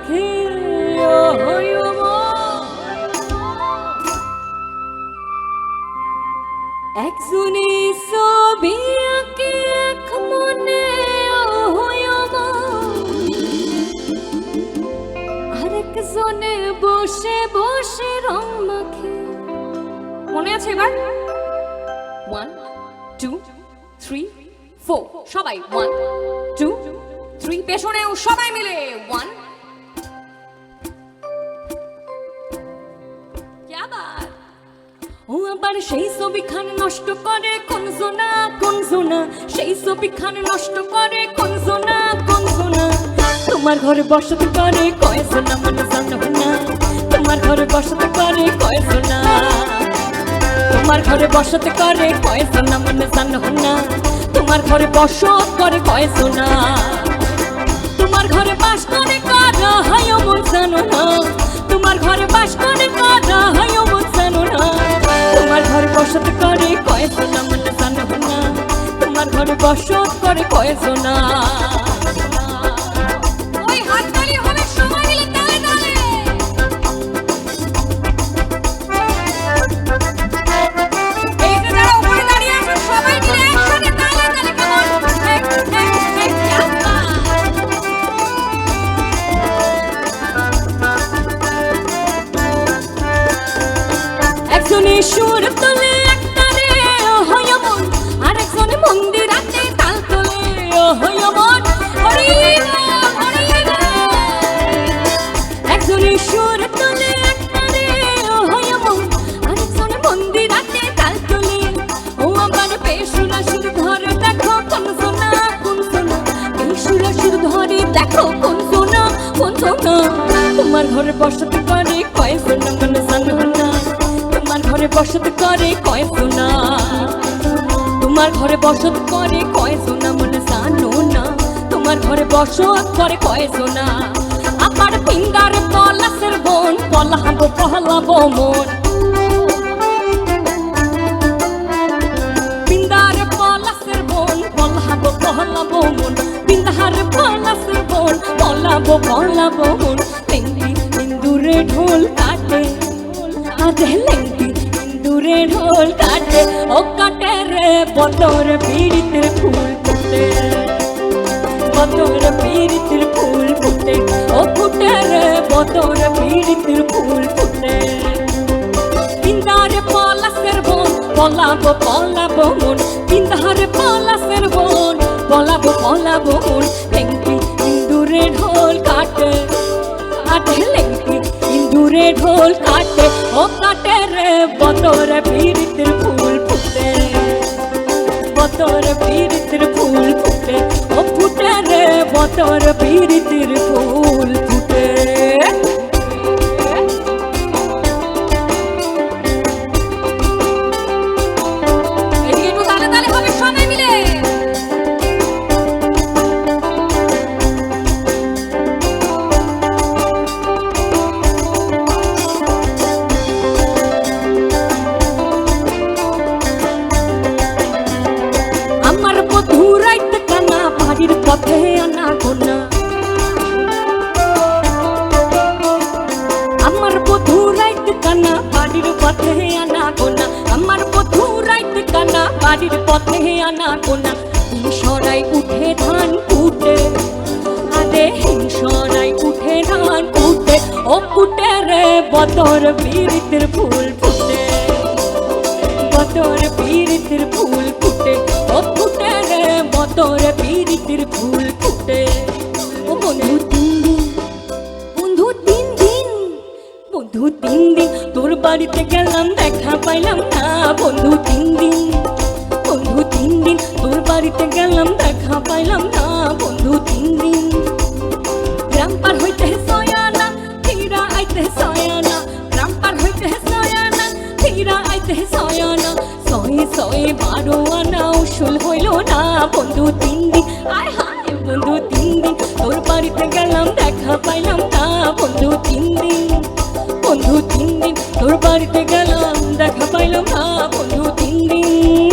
মাখে একজনে ছবি আঁকে এক মনে আরেকজনে বসে বসে রং মাখে। মনে আছে এবার 1 2 3 4 সবাই 1 2 3 পেছনেও সবাই মিলে 1 क्या बात। ও আবার সেই ছবিখান নষ্ট করে কোন জোনা সেই ছবিখান নষ্ট করে কোন জোনা তোমার ঘরে বসত করে কয় জোনা মনে জানো না তোমার ঘরে বসত করে কয় জোনা তোমার ঘরে বসত করে কয় জোনা মনে জানো না তোমার ঘরে বসত করে কয় জোনা তোমার ঘরে বাস করে কারা হয় মন জানো না তোমার ঘরে বাস করে কারা হয় মন জানো না তোমার ঘরে বসত করে কয় জোনা মনে জানো না তোমার ঘরে বসত করে কয় জোনা। ওই হাততালি হবে সবাই মিলে তালে তালে। এই যে যারা উপরে দাঁড়িয়ে আছেন সবাই মিলে একসাথে তালে তালে কেমন একজনে সুর তোলে একটারে হয় মন আরেকজনে মন্দিরাতে তাল তোলে হয় মন হরি একজনে সুর তোলে একটারে হয় মন আরেকজনে মন্দিরাতে তাল তোলে ও আমার পেশুরা সুর ধরে দেখো কোন সোনা পেশুরা সুর ধরে দেখো কোন সোনা তোমার ঘরে বসত করে কয় সোনা মনে জানো না তোমার ঘরে বসত করে কয় সোনা তোমার ঘরে বসত করে কয় সোনা মনে জানো না তোমার ঘরে বসত করে কয় সোনা আমার পিঙ্গার পলাশের বোন পলাহাবো পহলাবো মন পিঙ্গার পলাশের বোন পলাহাবো পহলাবো মন পিঙ্গার পলাশের বোন পলাবো মন লেঙ্গি ইন্দুরে ঢোল কাটে আদে লেঙ্গি ইন্দুরে ঢোল কাটে ও কাটে রে বতর পীড়িতের ফুল ফুটে বতর পীড়িতের ফুল ফুটে ও ফুটে রে বতর পীড়িতের ফুল ফুটে পিন্দারে পলাশের বোন পলাবো মন পিন্দারে পলাশের বোন পলাবো মন লেঙ্গি ইন্দুরে ঢোল কাটে আদে লেঙ্গি ইন্দুরে ঢোল কাটে ও কাটে রে বতর পীড়িতের ফুল ফুটে বতর পীড়িতের ফুল ফুটে ও ফুটে রে বতর পীড়িতের ফুল ফুটে। এদিকে একটু তালে তালে হবে সবাই মিলে। পথে আনা গোনা আমার বধু রাইত কানা বাড়ির পথে আনা গোনা আমার বধু রাইত কানা বাড়ির পথে আনা গোনা হিংসরাই উঠে ধান কুটে আরে হিংসরাই উঠে ধান কুটে ও কুটে রে বতর পীড়িতের ফুল ফুটে বতর পীড়িতের ফুল ফুটে ও ফুটে রে বতর পীড়িতের ফুল ফুটে। ও বন্ধু তিন দিন তোর বাড়িতে গেলাম দেখা পাইলাম না বন্ধু তিন দিন তোর বাড়িতে গেলাম দেখা পাইলাম না বন্ধু তিন দিন গ্রাম পার হইতে সয়ানা ফিরা আইতে সয়ানা গ্রাম পার হইতে সয়ানা ফিরা আইতে সয়ানা শয়ে 12 আনা উসুল হইল না বন্ধু তিন দিন আয় হায় বন্ধু তিন দিন তোর বাড়িতে গেলাম দেখা পাইলাম না বন্ধু তিন দিন তোর বাড়িতে গেলাম দেখা পাইলাম না বন্ধু তিন দিন।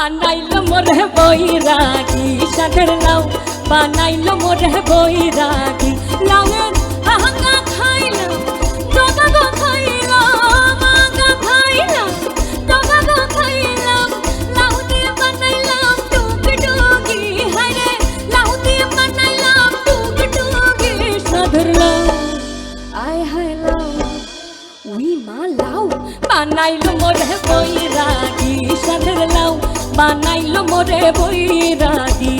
বানাইলো মোরে বৈরাগী সাধের লাউ বানাইলো মোরে বৈরাগী লাউয়ের আহা খাইলাম ডগা গো খাইলাম আগা খাইলাম ডগা গো খাইলাম লাউ দিয়ে বানাইলাম টুকটুকি হায়রে লাউ দিয়ে বানাইলাম টুকটুকি সাধের লাউ আয় হায় লাউ উই মা লাউ বানাইলো মোরে বৈরাগী সাধের লাউ বানাইলো মোরে বৈরাগী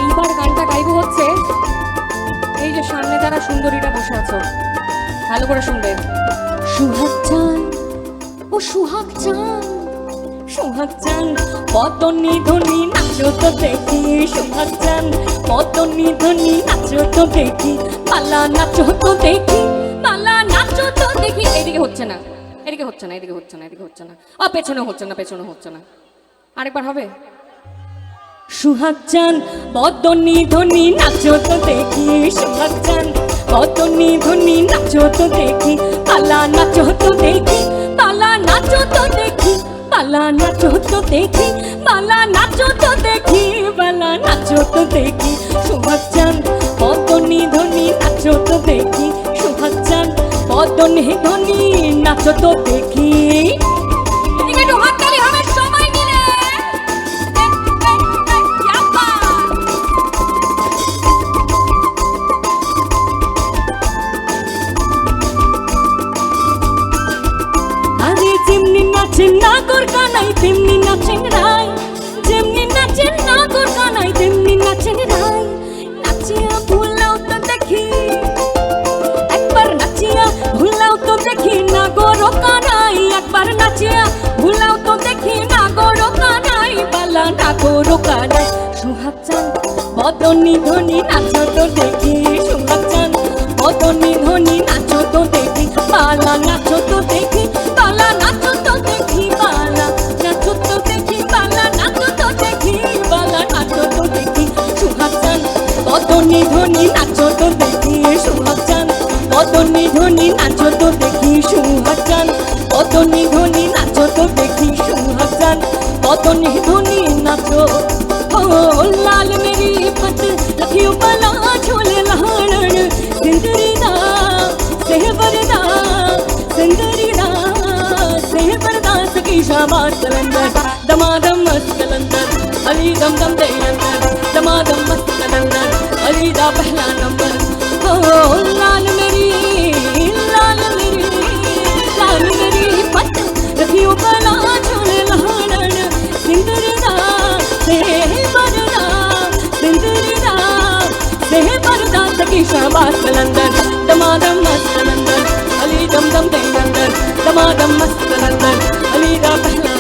এইবার গানটা গাইবো হচ্ছে এই যে সামনে যারা সুন্দরীরা বসে আছো ভালো করে শুনবে সুহাগ চান ও সুহাগ চান সুহাগ চান পতনি ধ্বনি নাচো তো দেখি সুহাগ চান পতনি ধ্বনি নাচো তো দেখি পালা নাচো তো দেখি পালা নাচো তো দেখি এদিকে হচ্ছে না এদিকে হচ্ছে না এদিকে হচ্ছে না এদিকে হচ্ছে না ও পেছনে হচ্ছে না পেছনে হচ্ছে না আরেকবার হবে সুহাগ চান পতনি ধ্বনি নাচো তো দেখি সুহাগ চান পতনি ধ্বনি নাচো তো দেখি পালা নাচো তো দেখি পালা নাচো তো দেখি পালা নাচো তো দেখি পালা নাচো তো দেখি পালা নাচো তো দেখি সুহাগ চান পতনি ধ্বনি নাচো তো দেখি সুহাগ চান পতনি ধ্বনি নাচো তো দেখি এদিকে একটু হাততালি হবে সবাই মিলে যেমনি নাচেন নাগর কানাই তেমনি নাচেন রায় যেমনি নাচেন নাগর কানাই তেমনি নাচেন রায় নাচিয়া ভুলাও তো দেখি একবার নাচিয়া ভুলাও তো দেখি নাগর কানাই একবার নাচিয়া ভুলাও তো দেখি নাগর কানাই বালা নাগর কানাই সুহাগ চান পতনি ধ্বনি নাচো তো দেখি সুহাগ চান পতনি ধ্বনি নাচো তো দেখি বালা নাচো তো দেখি বালা নাচো তো দেখি বালা নাচো তো দেখি বালা নাচো তো দেখি বালা নাচো তো দেখি সুহাগ চান পতনি ধ্বনি নাচো তো দেখি সুহাগ চান পতনি ধ্বনি নাচো তো দেখি সুহাগ চান পতনি ধ্বনি নাচো তো দেখি সুহাগ চান পতনি ধ্বনি নাচো ও লাল মেরি পত लखियो बला झोले लहाड़न सिंदरी दा सेहबरदा सिंदरी दा सेहबरदा सकी शाबाश कलंदर दमादम मस्त कलंदर अली दम दम दे अंदर दमादम मस्त कलंदर अली दा पहला नंबर ओ लाल मेरी पत लखियो बला झोले लहाड़न सिंदरी दा सेहबरदा सिंदरी दा सेहबरदा सकी शाबाश कलंदर दमादम मस्त कलंदर अली दम दम दे अंदर दमादम मस्त कलंदर अली दा पहला